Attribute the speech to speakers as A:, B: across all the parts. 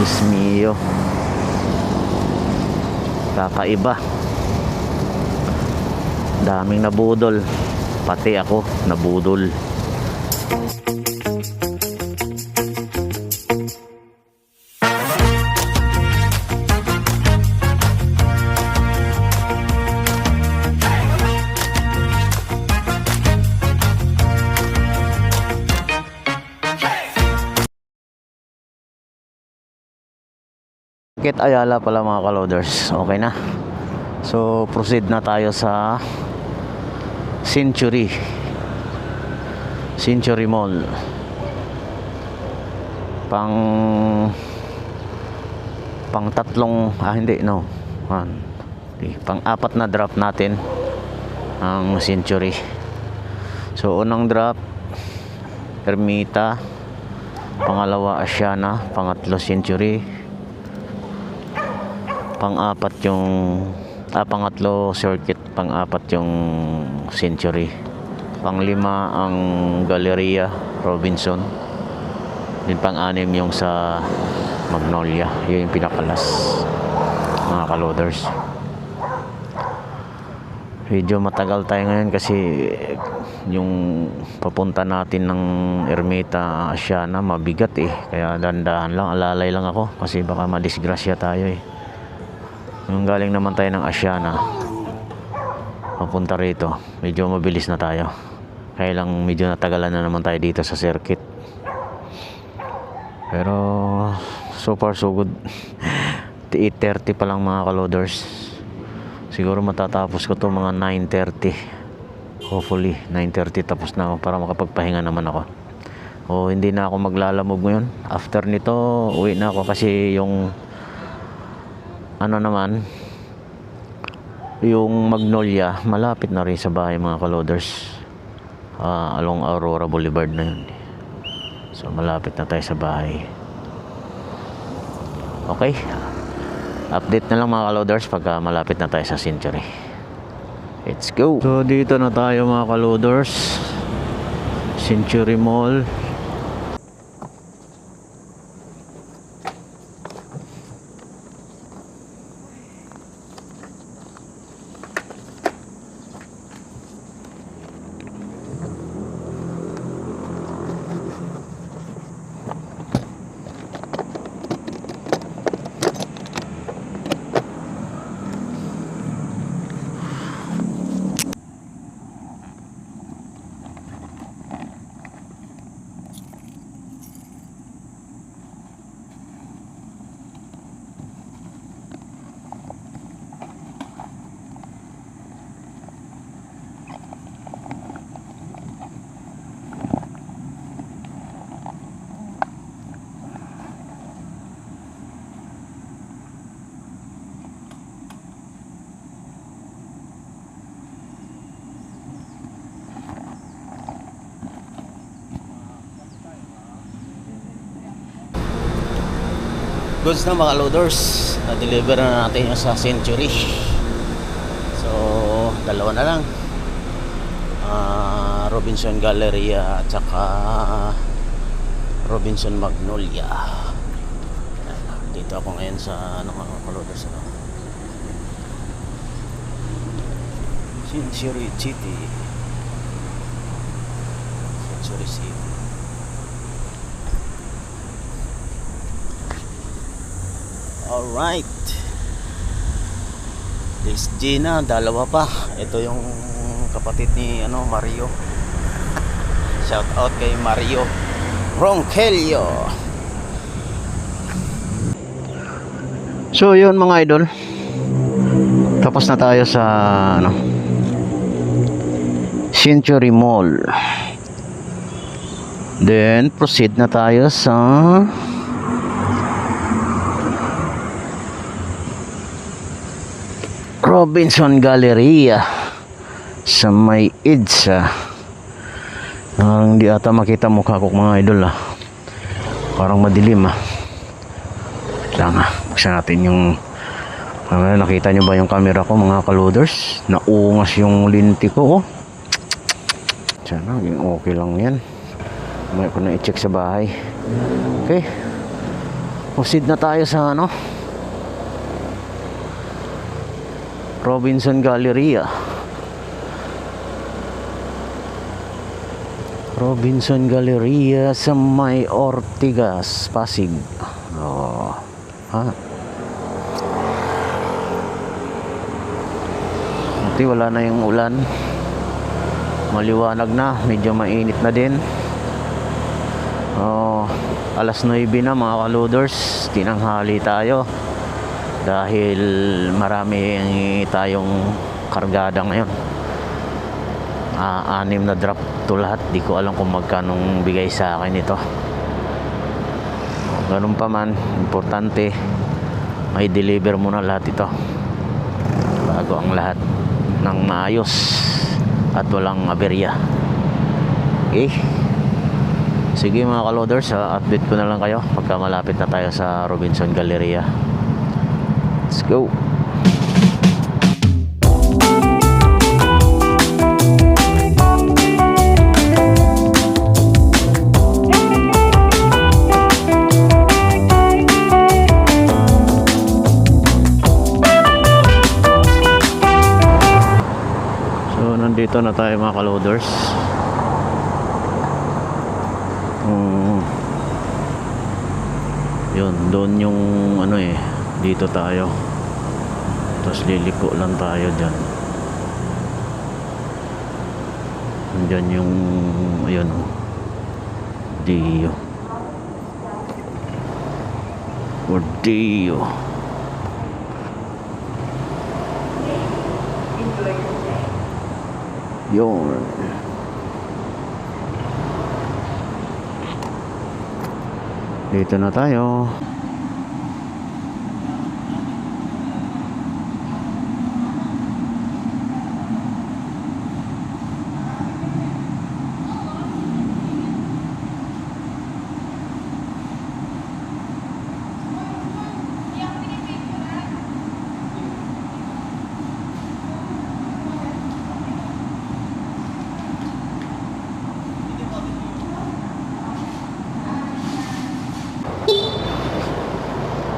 A: Diyos mio, kakaiba. Daming nabudol, pati ako nabudol. Kit Ayala pala mga ka-loaders. Okay na. So proceed na tayo sa Century Mall. Pang tatlong hindi no. Pang apat na drop natin ang Century. So unang drop Ermita, pangalawa Asiana, pangatlo Century, pang-apat yung pangatlo Circuit, pang-apat yung Century, pang-lima ang Galleria Robinson, din pang-anim yung sa Magnolia. Yun yung pinakalas mga ka-loaders. Medyo matagal tayo ngayon kasi yung papunta natin ng Ermita Asiana mabigat kaya dandahan lang, alalay lang ako kasi baka madisgrasya tayo Yung galing naman tayo ng Asiana papunta rito, medyo mabilis na tayo. Kaya lang medyo natagalan na naman tayo dito sa circuit. Pero so far so good. 8:30 pa lang mga ka-loaders. Siguro matatapos ko to mga 9:30. Hopefully 9:30 tapos na ako para makapagpahinga naman ako. O hindi na ako maglalamog ngayon. After nito uwi na ako kasi yung yung Magnolia malapit na rin sa bahay mga ka-loaders. Along Aurora Boulevard na yun. So malapit na tayo sa bahay. Okay, update na lang mga ka-loaders pagka malapit na tayo sa Century. Let's go. So dito na tayo mga ka-loaders, Century Mall. Goods na mga loaders, na-deliver na natin yung sa Century. So dalawa na lang, Robinson Galleria at saka Robinson Magnolia. Dito ako ngayon sa mga loaders, Century City. Century City. Alright, this Gina, dalawa pa. Ito yung kapatid ni Mario. Shout out kay Mario Ronquillo. So yun mga idol, tapos na tayo sa Century Mall. Then proceed na tayo sa Robinson Galleria sa may EDSA. Hindi ata makita mukha ko mga idol parang madilim Lang buksan natin yung nakita nyo ba yung camera ko mga ka-loaders? Naungas yung linti ko sana okay lang yan. May ko na i-check sa bahay. Okay, Proceed na tayo sa ano, Robinson Galleria. Robinson Galleria sa may Ortigas, Pasig. Oh. Ha? Buti wala na yung ulan. Maliwanag na, medyo mainit na din. Oh, alas 9 na mga kaloders, tinanghali tayo. Dahil marami tayong kargada ngayon. 6 na drop to lahat. Di ko alam kung magkanong bigay sa akin ito. Ganun pa man, importante may deliver muna lahat ito bago ang lahat ng maayos at walang aberya. Okay, sige mga kaloders, update ko na lang kayo pagka malapit na tayo sa Robinson Galleria. Let's go. Dito na tayo mga kaloders. Yun, doon yung ano dito tayo. Tapos liliko lang tayo dyan. Andyan yung ayun, Dio. Yun. Dito na tayo.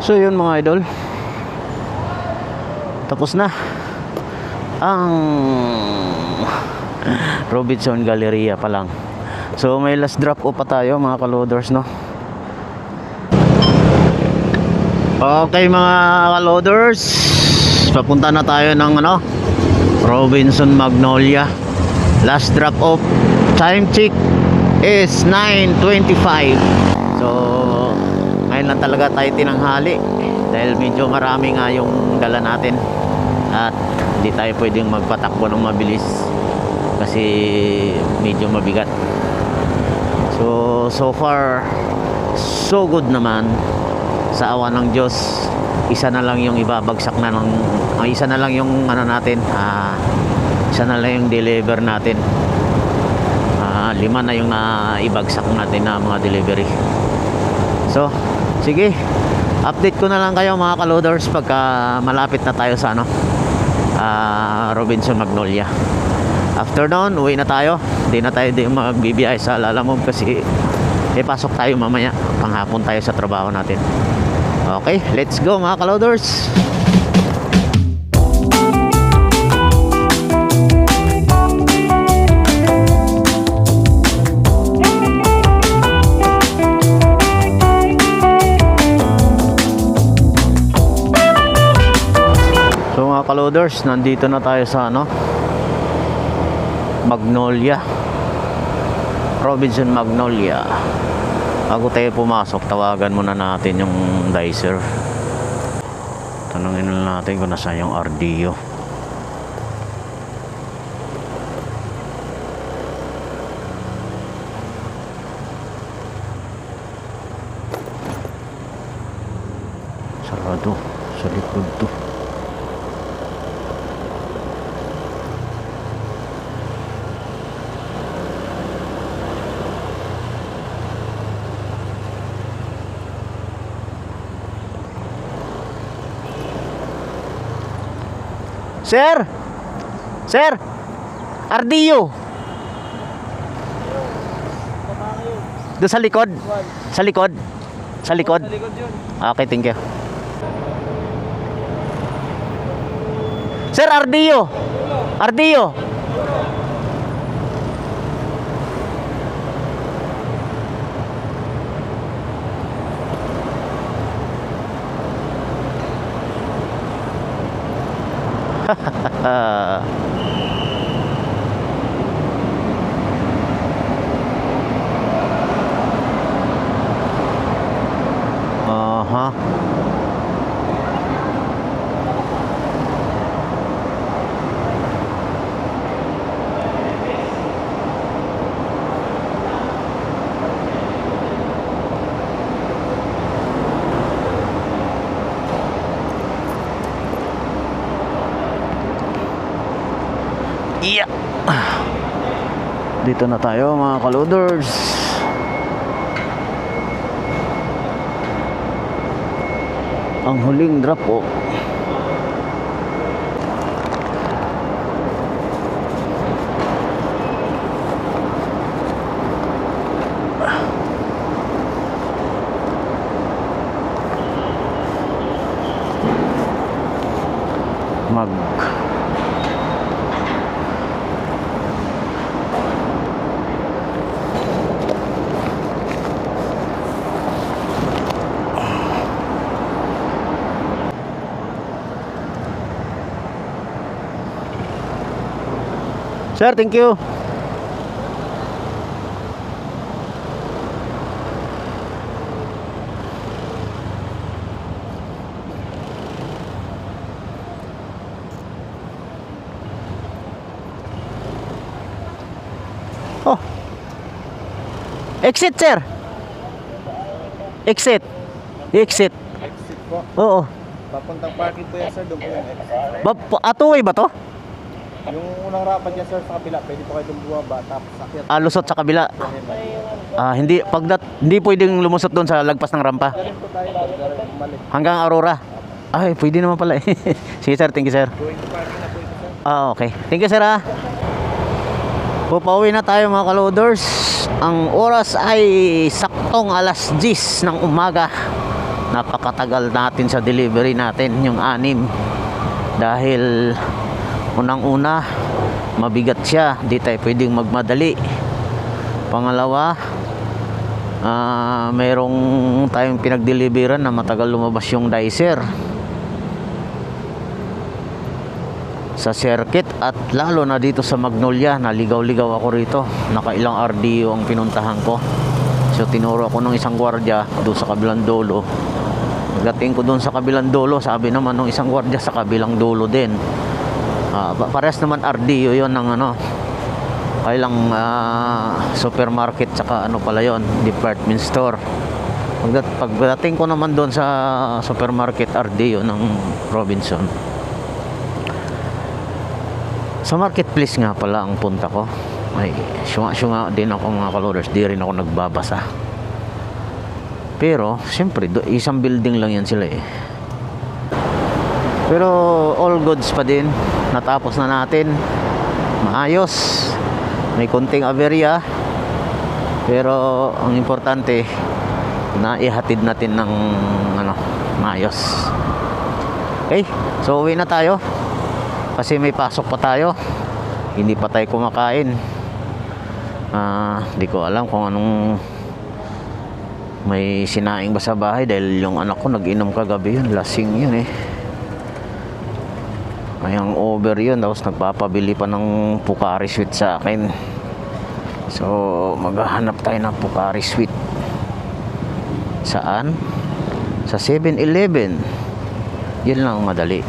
A: So yun mga idol, tapos na ang Robinson Galleria pa lang. So may last drop off pa tayo mga kaloders, no? Okay mga kaloders, papunta na tayo ng ano, Robinson Magnolia. Last drop off, time check is 9:25. So ngayon lang talaga tayo tinanghali dahil medyo marami nga yung dala natin at hindi tayo pwedeng magpatakbo ng mabilis kasi medyo mabigat. So far so good naman, sa awa ng Diyos. Isa na lang yung ibabagsak na ng isa na lang yung ano natin, isa na lang yung deliver natin. 5 na yung ibagsak natin na mga delivery. So sige, update ko na lang kayo mga kaloders pagka malapit na tayo sa ano, Robinson Magnolia. After noon, uwi na tayo. Hindi na tayo magbibiyay sa Lalamove kasi pasok tayo mamaya. Panghapon tayo sa trabaho natin. Okay, let's go mga kaloders. Kaloders, nandito na tayo sa ano, Magnolia, Robinson Magnolia. Bago tayo pumasok, tawagan muna natin yung dicer. Tanungin natin kung nasaan yung RDO. Sarado sa likod to. Sir! Sir! RDO! Doon sa likod? Sa likod? Sa likod?
B: Sa likod yun.
A: Okay, thank you. Sir, Ardio. Ardio. Aha. Yeah. Dito na tayo mga kaloders. Ang huling drop po. Mag Sir, thank you. Oh. Exit, sir. Exit. Exit.
B: Exit po.
A: Oo.
B: Papuntang parking po yan sir, doon po yung exit.
A: Atuway ba to?
B: Yung unang rapat niya sir sa kabila, pwede po kayo doon bumaba, tapos akyat.
A: Lusot sa kabila. Hindi hindi pwedeng lumusot doon sa lagpas ng rampa.
B: Galing po tayo, galing bumalik.
A: Hanggang Aurora. Ay, pwede naman pala. Sige sir, thank you sir.
B: Going to parking na po ito sir.
A: Okay. Thank you sir ah. Pupauwi na tayo mga kaloders. Ang oras ay saktong alas 10 ng umaga. Napakatagal natin sa delivery natin, yung 6. Dahil unang-una, mabigat siya. Di tayo pwedeng magmadali. Pangalawa, mayroong tayong pinag-deliveran na matagal lumabas yung dicer sa circuit, at lalo na dito sa Magnolia. Naligaw-ligaw ako rito. Nakailang RDO ang pinuntahan ko. So tinuro ako ng isang gwardiya doon sa kabilang dulo. Pagdating ko doon sa kabilang dulo, sabi naman ng isang gwardiya sa kabilang dulo din. Parehas naman RDO yon ng ano, kailang supermarket, saka ano pala yon, department store. Pagdating ko naman doon sa supermarket, RDO ng Robinson. Sa marketplace nga pala ang punta ko. Ay, syunga din ako mga kaloders. Di rin ako nagbabasa. Pero, siyempre, isang building lang yan sila eh. Pero, all goods pa din. Natapos na natin. Maayos. May konting aberya. Pero, ang importante, naihatid natin ng maayos. Okay, so uwi na tayo. Kasi may pasok pa tayo. Hindi pa tayo kumakain. Di ko alam kung anong may sinaing ba sa bahay, dahil yung anak ko nag-inom kagabi yun. Lasing yun eh. Ay, ang over yun. Tapos nagpapabili pa ng Pocari Sweet sa akin. So maghahanap tayo ng Pocari Sweet. Saan? Sa 7-Eleven. Yun lang madali.